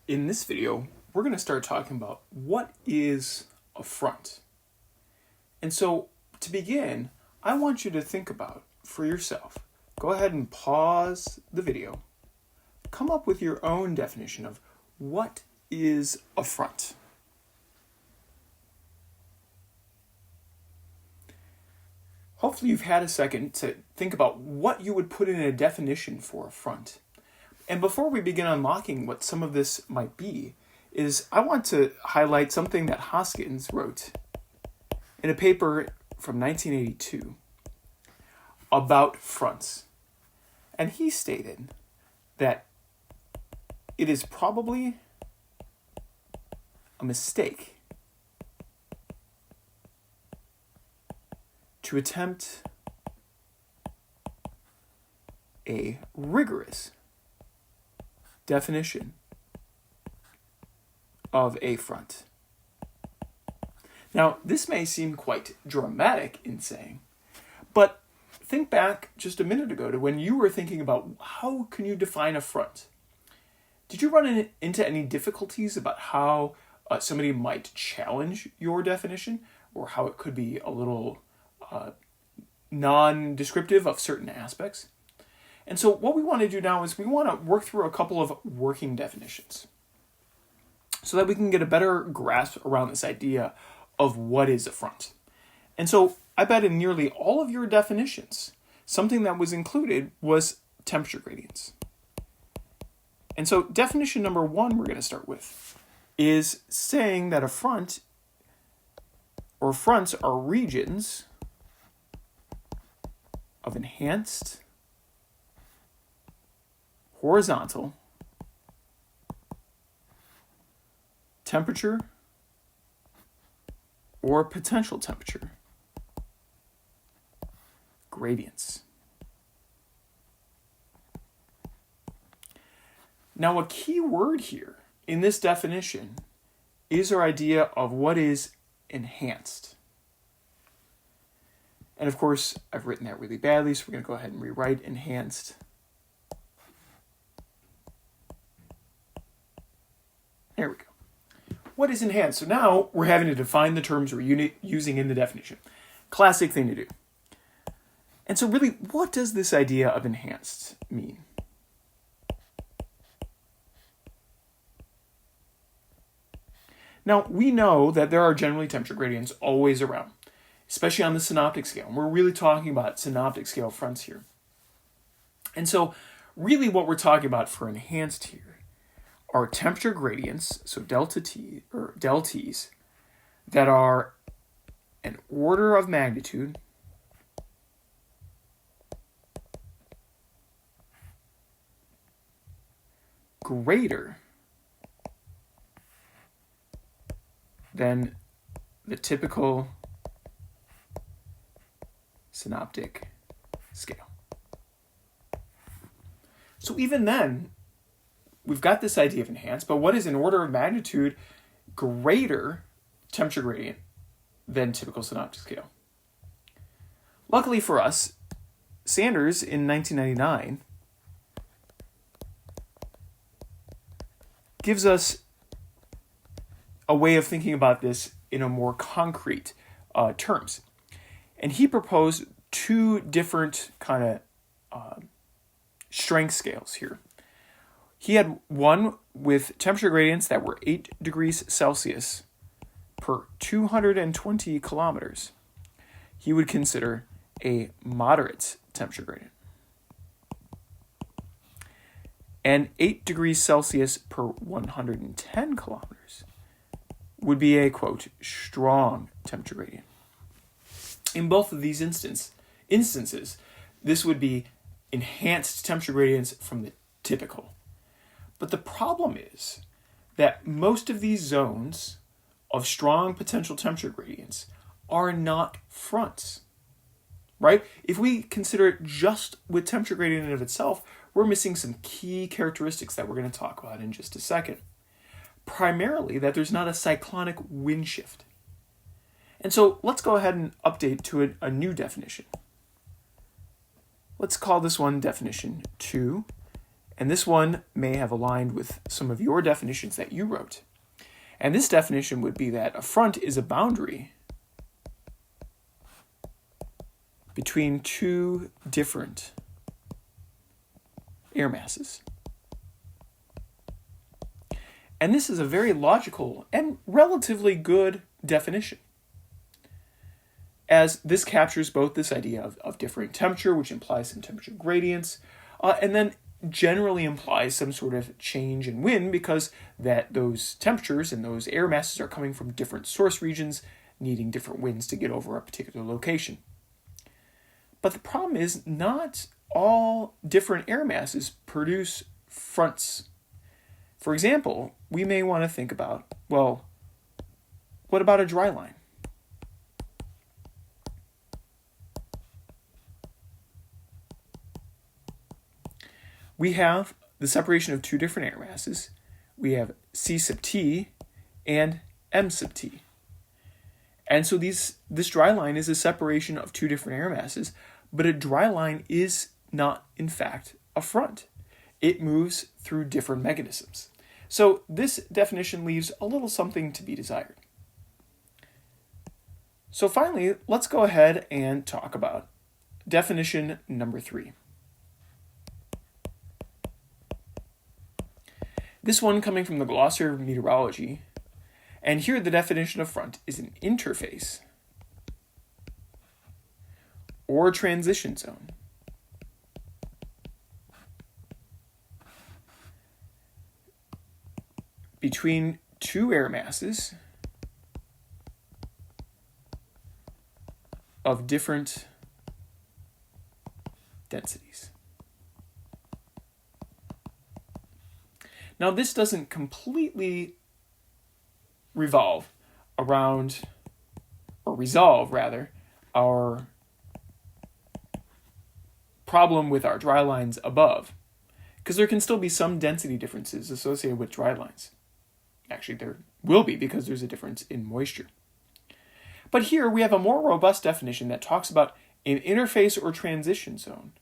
In this video, we're going to start talking about what is a front. And so to begin, I want you to think about for yourself. Go ahead and pause the video. Come up with your own definition of what is a front. Hopefully you've had a second to think about what you would put in a definition for a front. And before we begin unlocking what some of this might be, I want to highlight something that Hoskins wrote in a paper from 1982 about fronts. And he stated that it is probably a mistake to attempt a rigorous definition of a front. Now, this may seem quite dramatic in saying, but think back just a minute ago to when you were thinking about how can you define a front. Did you run into any difficulties about how somebody might challenge your definition, or how it could be a little non-descriptive of certain aspects? And so what we want to do now is we want to work through a couple of working definitions so that we can get a better grasp around this idea of what is a front. And so I bet in nearly all of your definitions, something that was included was temperature gradients. And so definition number one we're going to start with is saying that a front or fronts are regions of enhanced horizontal temperature or potential temperature gradients. Now, a key word here in this definition is our idea of what is enhanced. And of course, I've written that really badly, so we're going to go ahead and rewrite enhanced. There we go. What is enhanced? So now we're having to define the terms we're using in the definition. Classic thing to do. And so really, what does this idea of enhanced mean? Now, we know that there are generally temperature gradients always around, especially on the synoptic scale. And we're really talking about synoptic scale fronts here. And so really what we're talking about for enhanced here are temperature gradients, so delta T or del T's, that are an order of magnitude greater than the typical synoptic scale. So even then, we've got this idea of enhanced, but what is an order of magnitude greater temperature gradient than typical synoptic scale? Luckily for us, Sanders in 1999 gives us a way of thinking about this in a more concrete terms. And he proposed two different kind of strength scales here. He had one with temperature gradients that were 8 degrees Celsius per 220 kilometers. He would consider a moderate temperature gradient. And 8 degrees Celsius per 110 kilometers would be a, quote, strong temperature gradient. In both of these instances, this would be enhanced temperature gradients from the typical. But the problem is that most of these zones of strong potential temperature gradients are not fronts, right? If we consider it just with temperature gradient in and of itself, we're missing some key characteristics that we're going to talk about in just a second. Primarily that there's not a cyclonic wind shift. And so let's go ahead and update to a new definition. Let's call this one definition 2, And this one may have aligned with some of your definitions that you wrote. And this definition would be that a front is a boundary between two different air masses. And this is a very logical and relatively good definition, as this captures both this idea of differing temperature, which implies some temperature gradients, and then generally implies some sort of change in wind, because that those temperatures and those air masses are coming from different source regions, needing different winds to get over a particular location. But the problem is not all different air masses produce fronts. For example, we may want to think about, well, what about a dry line? We have the separation of two different air masses. We have C sub T and M sub T. And so this dry line is a separation of two different air masses, but a dry line is not, in fact, a front. It moves through different mechanisms. So this definition leaves a little something to be desired. So finally, let's go ahead and talk about definition number 3. This one coming from the Glossary of Meteorology. And here the definition of front is an interface or transition zone between two air masses of different densities. Now, this doesn't completely resolve our problem with our dry lines above, because there can still be some density differences associated with dry lines. Actually, there will be, because there's a difference in moisture. But here we have a more robust definition that talks about an interface or transition zone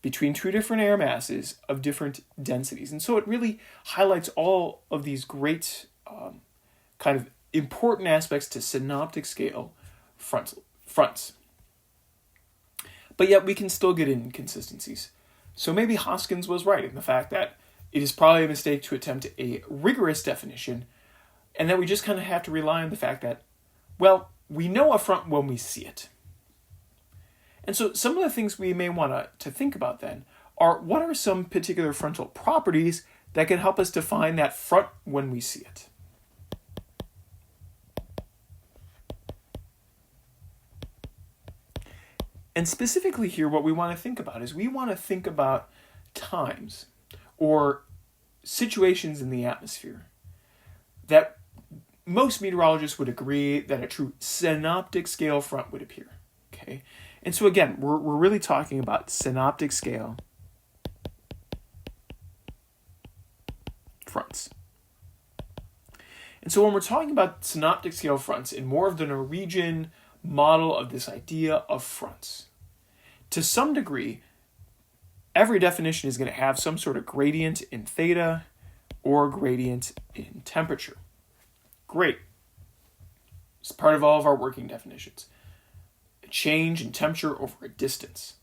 between two different air masses of different densities. And so it really highlights all of these great kind of important aspects to synoptic scale fronts. But yet we can still get inconsistencies. So maybe Hoskins was right in the fact that it is probably a mistake to attempt a rigorous definition, and that we just kind of have to rely on the fact that, well, we know a front when we see it. And so some of the things we may want to think about then are, what are some particular frontal properties that can help us define that front when we see it? And specifically here, what we want to think about is we want to think about times or situations in the atmosphere that most meteorologists would agree that a true synoptic scale front would appear. Okay, and so again, we're really talking about synoptic scale fronts. And so when we're talking about synoptic scale fronts in more of the Norwegian model of this idea of fronts, to some degree, every definition is going to have some sort of gradient in theta or gradient in temperature. Great. It's part of all of our working definitions. A change in temperature over a distance.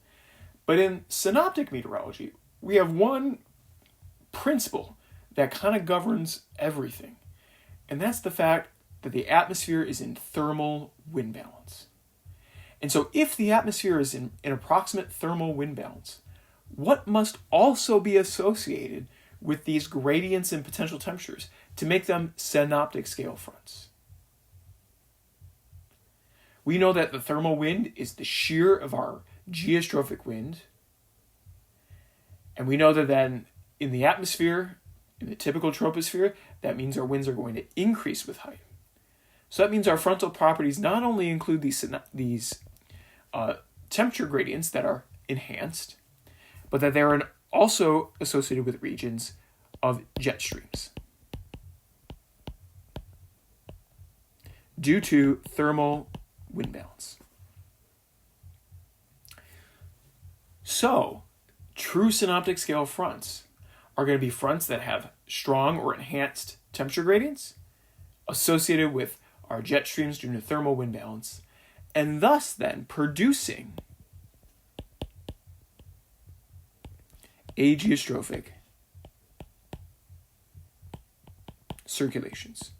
But in synoptic meteorology, we have one principle that kind of governs everything. And that's the fact that the atmosphere is in thermal wind balance. And so if the atmosphere is in an approximate thermal wind balance, what must also be associated with these gradients in potential temperatures to make them synoptic scale fronts? We know that the thermal wind is the shear of our geostrophic wind. And we know that then in the atmosphere, in the typical troposphere, that means our winds are going to increase with height. So that means our frontal properties not only include these temperature gradients that are enhanced, but that they're also associated with regions of jet streams due to thermal wind balance. So, True synoptic scale fronts are going to be fronts that have strong or enhanced temperature gradients associated with our jet streams due to thermal wind balance, and thus then producing ageostrophic circulations.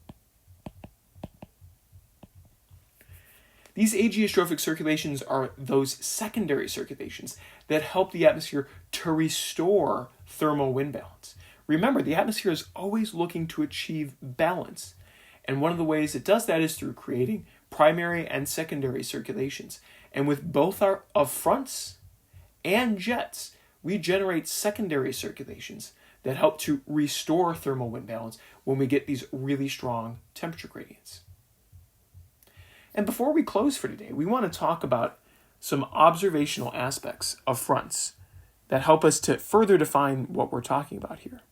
These ageostrophic circulations are those secondary circulations that help the atmosphere to restore thermal wind balance. Remember, the atmosphere is always looking to achieve balance. And one of the ways it does that is through creating primary and secondary circulations. And with both our fronts and jets, we generate secondary circulations that help to restore thermal wind balance when we get these really strong temperature gradients. And before we close for today, we want to talk about some observational aspects of fronts that help us to further define what we're talking about here.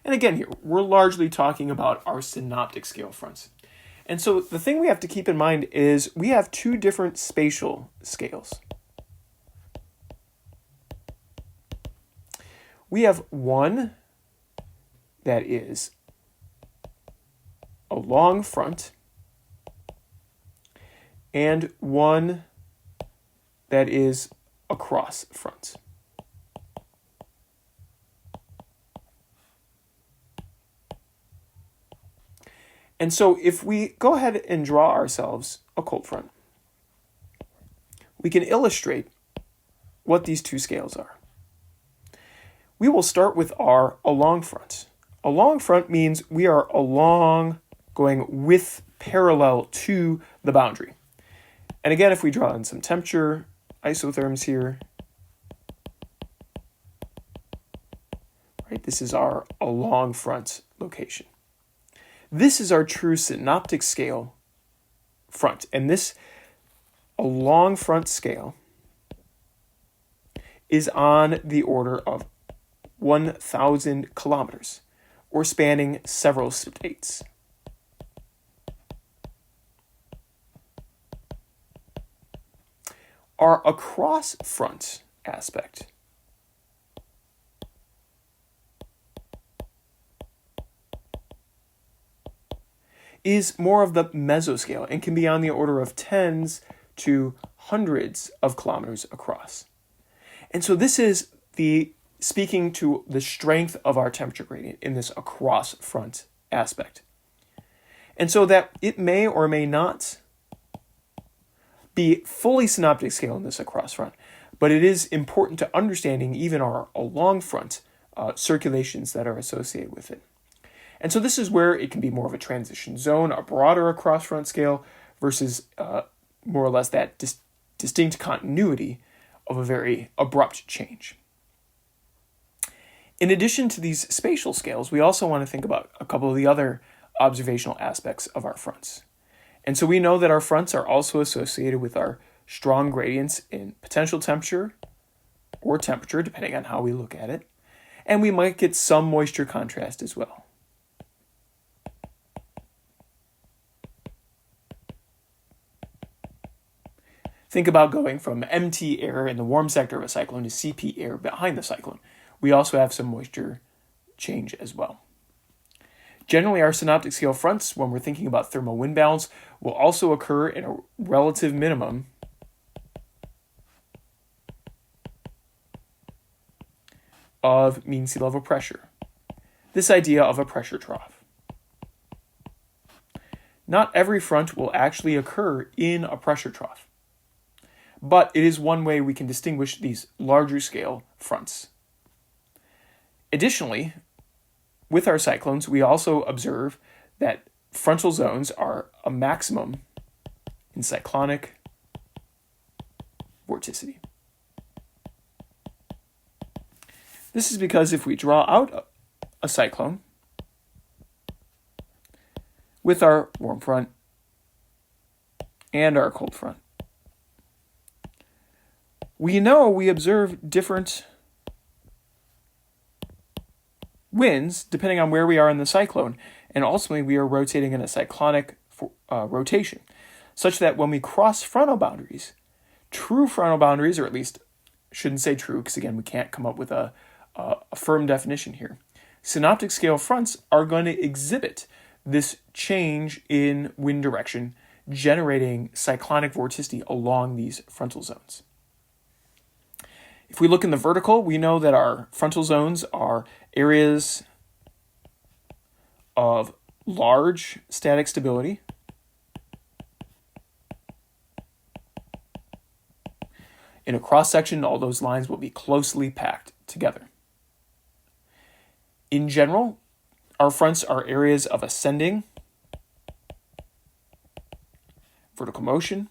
And again here, we're largely talking about our synoptic scale fronts. And so the thing we have to keep in mind is we have two different spatial scales. We have one that is a long front and one that is a cross front. And so if we go ahead and draw ourselves a cold front, we can illustrate what these two scales are. We will start with our along front. Along front means we are along, going with parallel to the boundary. And again, if we draw in some temperature isotherms here, right, this is our along front location. This is our true synoptic scale front. And this along front scale is on the order of 1,000 kilometers, or spanning several states. Our across front aspect is more of the mesoscale and can be on the order of tens to hundreds of kilometers across. And so this is speaking to the strength of our temperature gradient in this across front aspect. And so that it may or may not be fully synoptic scale in this across front, but it is important to understanding even our along front circulations that are associated with it. And so this is where it can be more of a transition zone, a broader across front scale versus more or less that distinct continuity of a very abrupt change. In addition to these spatial scales, we also want to think about a couple of the other observational aspects of our fronts. And so we know that our fronts are also associated with our strong gradients in potential temperature or temperature, depending on how we look at it. And we might get some moisture contrast as well. Think about going from MT air in the warm sector of a cyclone to CP air behind the cyclone. We also have some moisture change as well. Generally, our synoptic scale fronts, when we're thinking about thermal wind balance, will also occur in a relative minimum of mean sea level pressure. This idea of a pressure trough. Not every front will actually occur in a pressure trough, but it is one way we can distinguish these larger scale fronts. Additionally, with our cyclones, we also observe that frontal zones are a maximum in cyclonic vorticity. This is because if we draw out a cyclone with our warm front and our cold front, we know we observe different winds depending on where we are in the cyclone, and ultimately we are rotating in a cyclonic rotation, such that when we cross frontal boundaries, true frontal boundaries, or at least shouldn't say true because again we can't come up with a firm definition here, synoptic scale fronts are going to exhibit this change in wind direction, generating cyclonic vorticity along these frontal zones. If we look in the vertical, we know that our frontal zones are areas of large static stability in a cross-section. All those lines will be closely packed together. In general, our fronts are areas of ascending vertical motion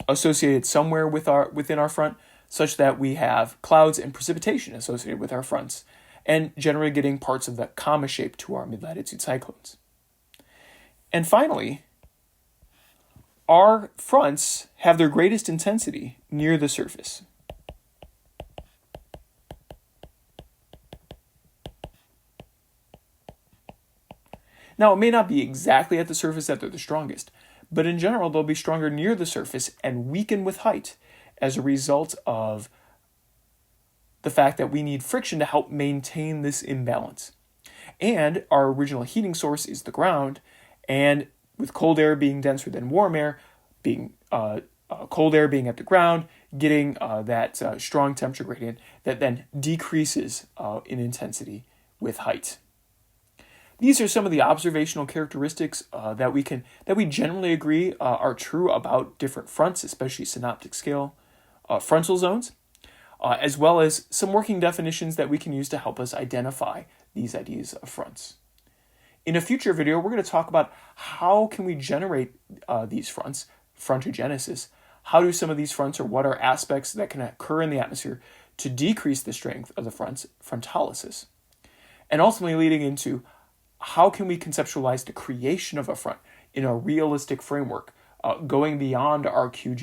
associated somewhere within our front, such that we have clouds and precipitation associated with our fronts, and generally getting parts of the comma shape to our mid-latitude cyclones. And finally, our fronts have their greatest intensity near the surface. Now, it may not be exactly at the surface that they're the strongest, but in general, they'll be stronger near the surface and weaken with height as a result of the fact that we need friction to help maintain this imbalance. And our original heating source is the ground, and with cold air being denser than warm air, being cold air being at the ground, getting that strong temperature gradient that then decreases in intensity with height. These are some of the observational characteristics that we generally agree are true about different fronts, especially synoptic scale frontal zones, as well as some working definitions that we can use to help us identify these ideas of fronts. In a future video, we're going to talk about how can we generate these fronts, frontogenesis. How do some of these fronts, or what are aspects that can occur in the atmosphere to decrease the strength of the fronts, frontolysis, and ultimately leading into how can we conceptualize the creation of a front in a realistic framework, going beyond our QG